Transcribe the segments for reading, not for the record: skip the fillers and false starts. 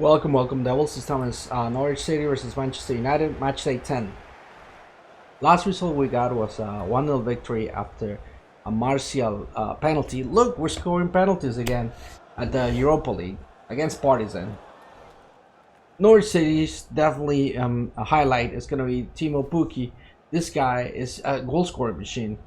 Welcome, Devils. This time is Norwich City versus Manchester United, match day 10. Last result we got was a 1-0 victory after a Martial penalty. Look, we're scoring penalties again at the Europa League against Partizan. Norwich City's definitely a highlight is going to be Timo Pukki. This guy is a goal scoring machine.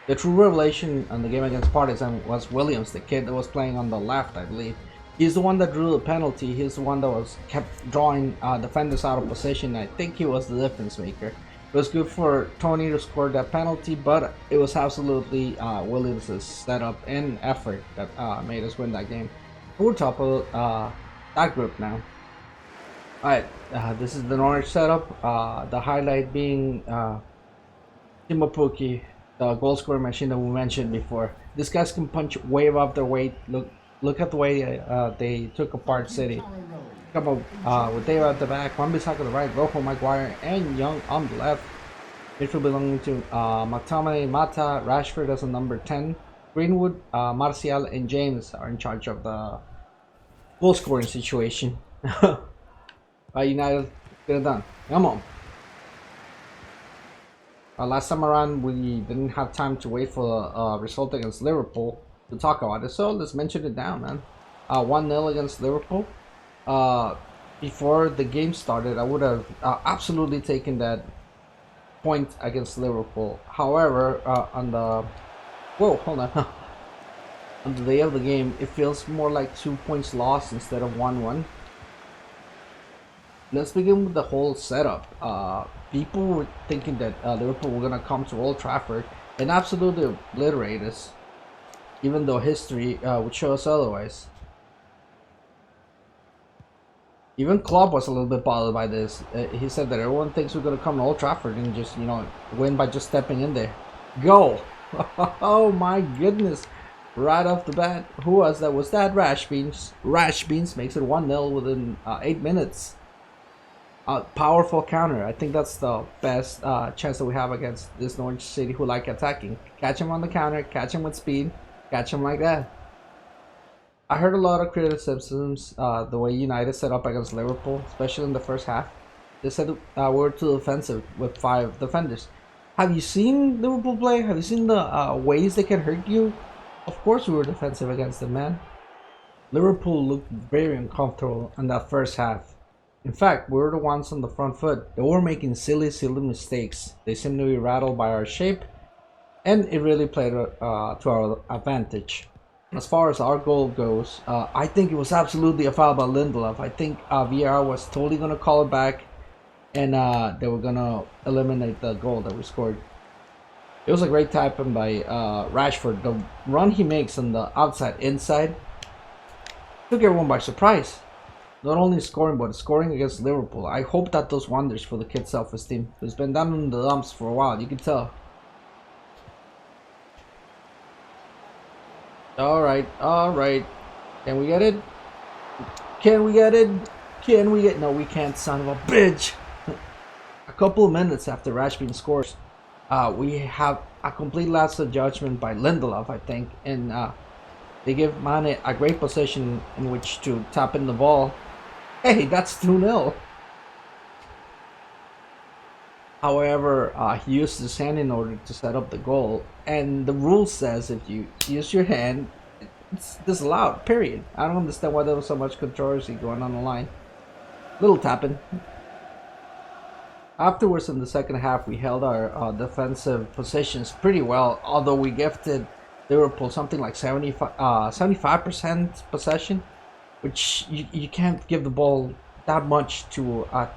The true revelation on the game against Partizan was Williams, the kid that was playing on the left, I believe. He's the one that drew the penalty. He's the one that was kept drawing defenders out of position. I think he was the difference maker. It was good for Tony to score that penalty, but it was absolutely Williams' setup and effort that made us win that game. We're top of that group now. Alright, this is the Norwich setup. The highlight being Timo Pukki, the goal scoring machine that we mentioned before. These guys can punch way above their weight. Look at the way they took apart City. Come on, with David at the back, Wan-Bissaka on the right, Rojo, Maguire, and Young on the left. Midfield belonging to McTominay, Mata, Rashford as a number 10. Greenwood, Martial, and James are in charge of the goal scoring situation. United, get it done. Come on. Last time around, we didn't have time to wait for the result against Liverpool to talk about it, so let's mention it down, man. 1-0 against Liverpool. Before the game started, I would have absolutely taken that point against Liverpool. However, on the on the day of the game, it feels more like 2 points lost instead of 1-1. Let's begin with the whole setup. People were thinking that Liverpool were going to come to Old Trafford and absolutely obliterate us, even though history would show us otherwise. Even Klopp was a little bit bothered by this. He said that everyone thinks we're going to come to Old Trafford and just, win by just stepping in there. Go! Oh my goodness! Right off the bat, who was that? Was that Rash Beans? Rash Beans makes it 1-0 within 8 minutes. Powerful counter. I think that's the best chance that we have against this Norwich City who like attacking. Catch him on the counter, catch him with speed, catch him like that. I heard a lot of criticisms the way United set up against Liverpool, especially in the first half. They said we were too defensive with 5 defenders. Have you seen Liverpool play? Have you seen the ways they can hurt you? Of course we were defensive against them, man. Liverpool looked very uncomfortable in that first half. In fact, we were the ones on the front foot. They were making silly mistakes. They seemed to be rattled by our shape, and it really played to our advantage. As far as our goal goes, I think it was absolutely a foul by Lindelof. I think VAR was totally going to call it back, and they were going to eliminate the goal that we scored. It was a great tap-in by Rashford. The run he makes on the outside inside took everyone by surprise. Not only scoring, but scoring against Liverpool. I hope that does wonders for the kid's self-esteem. It's been down in the dumps for a while, you can tell. Alright. Can we get it? Can we get it? No, we can't, son of a bitch. A couple of minutes after Rashford scores, we have a complete lapse of judgment by Lindelof, I think. And they give Mane a great position in which to tap in the ball. Hey, that's 2-0. However, he used his hand in order to set up the goal. And the rule says if you use your hand, it's disallowed, period. I don't understand why there was so much controversy going on the line. Little tapping. Afterwards, in the second half, we held our defensive positions pretty well. Although we gifted Liverpool something like 75% possession. Which you can't give the ball that much to a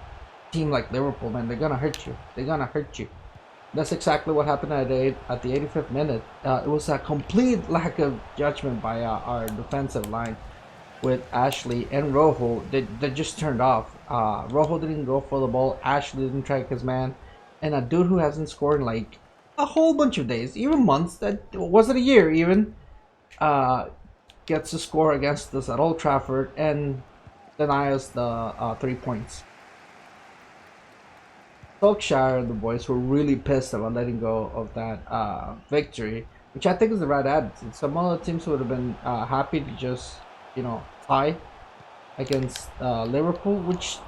team like Liverpool, man. They're gonna hurt you. That's exactly what happened at the 85th minute. It was a complete lack of judgment by our defensive line with Ashley and Rojo. They just turned off. Rojo didn't go for the ball. Ashley didn't track his man, and a dude who hasn't scored in like a whole bunch of days, even months. That wasn't a year even. Gets to score against us at Old Trafford and deny us the 3 points. Solskjaer, the boys were really pissed about letting go of that victory, which I think is the right attitude. Some other teams would have been happy to just tie against Liverpool, which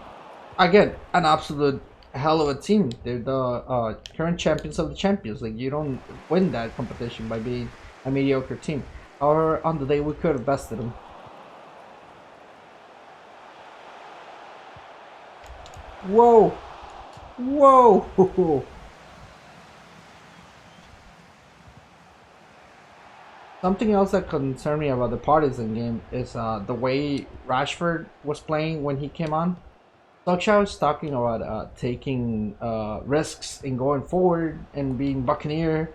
again, an absolute hell of a team. They're the current champions of the Champions League. You don't win that competition by being a mediocre team. However, on the day we could have bested them. Whoa! Whoa! Something else that concerned me about the Partisan game is the way Rashford was playing when he came on. Solskjaer was talking about taking risks in going forward and being Buccaneer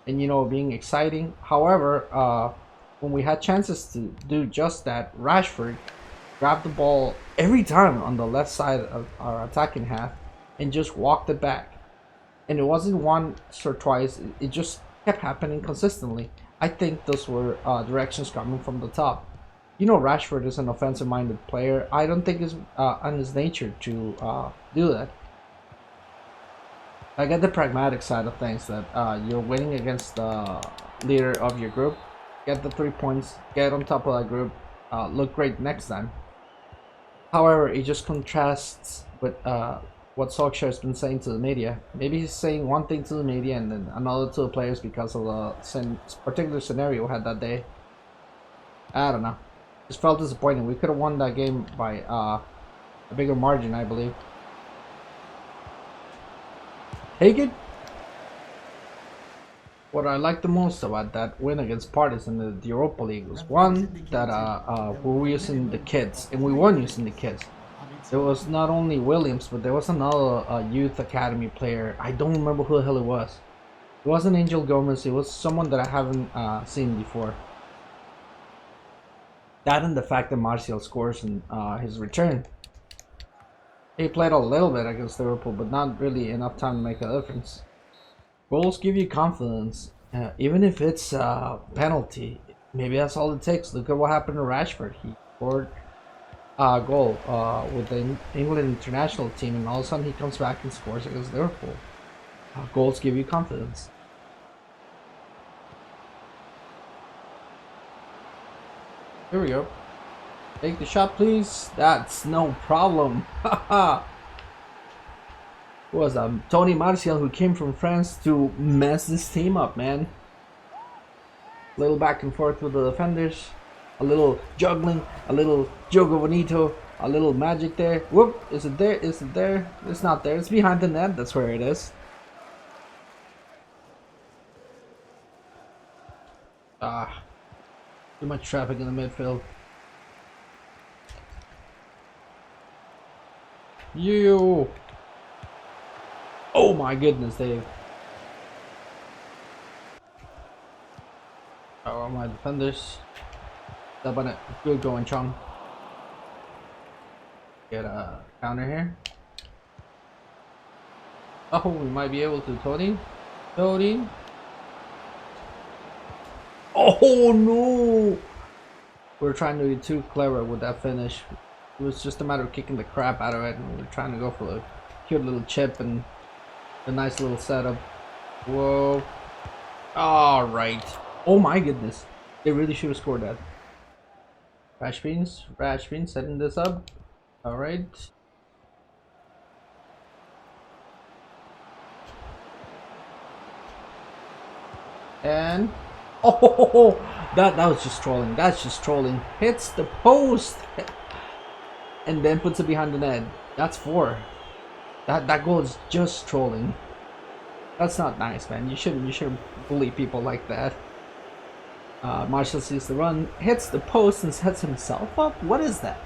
and being exciting. However, when we had chances to do just that, Rashford grabbed the ball every time on the left side of our attacking half and just walked it back. And it wasn't once or twice; it just kept happening consistently. I think those were directions coming from the top. Rashford is an offensive-minded player. I don't think it's on his nature to do that. I get the pragmatic side of things that you're winning against the leader of your group. Get the 3 points, get on top of that group, look great next time. However, it just contrasts with what Solskjaer has been saying to the media. Maybe he's saying one thing to the media and then another to the players because of the particular scenario we had that day. I don't know. Just felt disappointing. We could have won that game by a bigger margin, I believe. Hagen? What I liked the most about that win against Partizan in the Europa League was one that we were using the kids, and we won using the kids. There was not only Williams, but there was another youth academy player. I don't remember who the hell it was. It wasn't Angel Gomez. It was someone that I haven't seen before. That and the fact that Martial scores in his return. He played a little bit against Liverpool, but not really enough time to make a difference. Goals give you confidence, even if it's a penalty. Maybe that's all it takes. Look at what happened to Rashford. He scored a goal with the England international team, and all of a sudden he comes back and scores against Liverpool. Goals give you confidence. Here we go. Take the shot, please. That's no problem. Haha. Was Tony Martial, who came from France to mess this team up, man. A little back and forth with the defenders, a little juggling, a little jogo bonito, a little magic there. Whoop! Is it there? Is it there? It's not there. It's behind the net. That's where it is. Too much traffic in the midfield. You. Oh my goodness, Dave. Oh, my defenders. Step on it. Good going, Chong. Get a counter here. Oh, we might be able to. Tony. Oh no! We're trying to be too clever with that finish. It was just a matter of kicking the crap out of it, and we were trying to go for a cute little chip and a nice little setup. Whoa. Alright. Oh my goodness. They really should have scored that. Rash Beans setting this up. Alright. And oh, that was just trolling. That's just trolling. Hits the post and then puts it behind the net. That's 4. That goal is just trolling. That's not nice, man. You shouldn't bully people like that. Martial sees the run, hits the post, and sets himself up. What is that?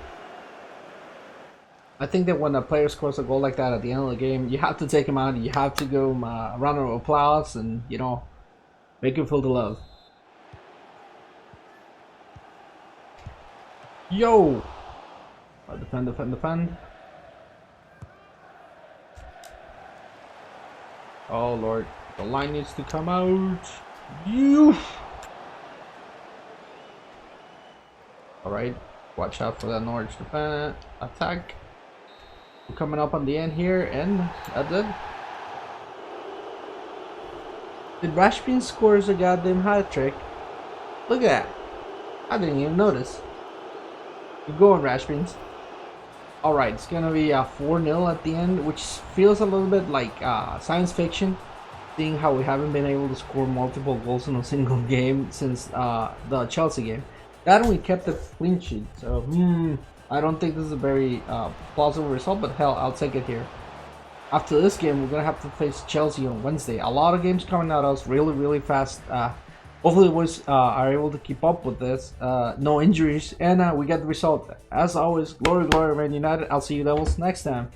I think that when a player scores a goal like that at the end of the game, you have to take him out. You have to give him a round of applause, and make him feel the love. Yo! Defend. Oh lord, the line needs to come out. You. All right, watch out for that Norwich defend attack. We're coming up on the end here, and that's it. Did Rashbin scores a goddamn hat trick? Look at that! I didn't even notice. Keep going, Rash Beans. Alright, it's gonna be a 4-0 at the end, which feels a little bit like science fiction, seeing how we haven't been able to score multiple goals in a single game since the Chelsea game. That we kept a clean sheet, so I don't think this is a very plausible result, but hell, I'll take it here. After this game, we're gonna have to face Chelsea on Wednesday. A lot of games coming at us really fast. Hopefully the boys are able to keep up with this. No injuries, and we get the result. As always, glory, Man United. I'll see you Devils next time.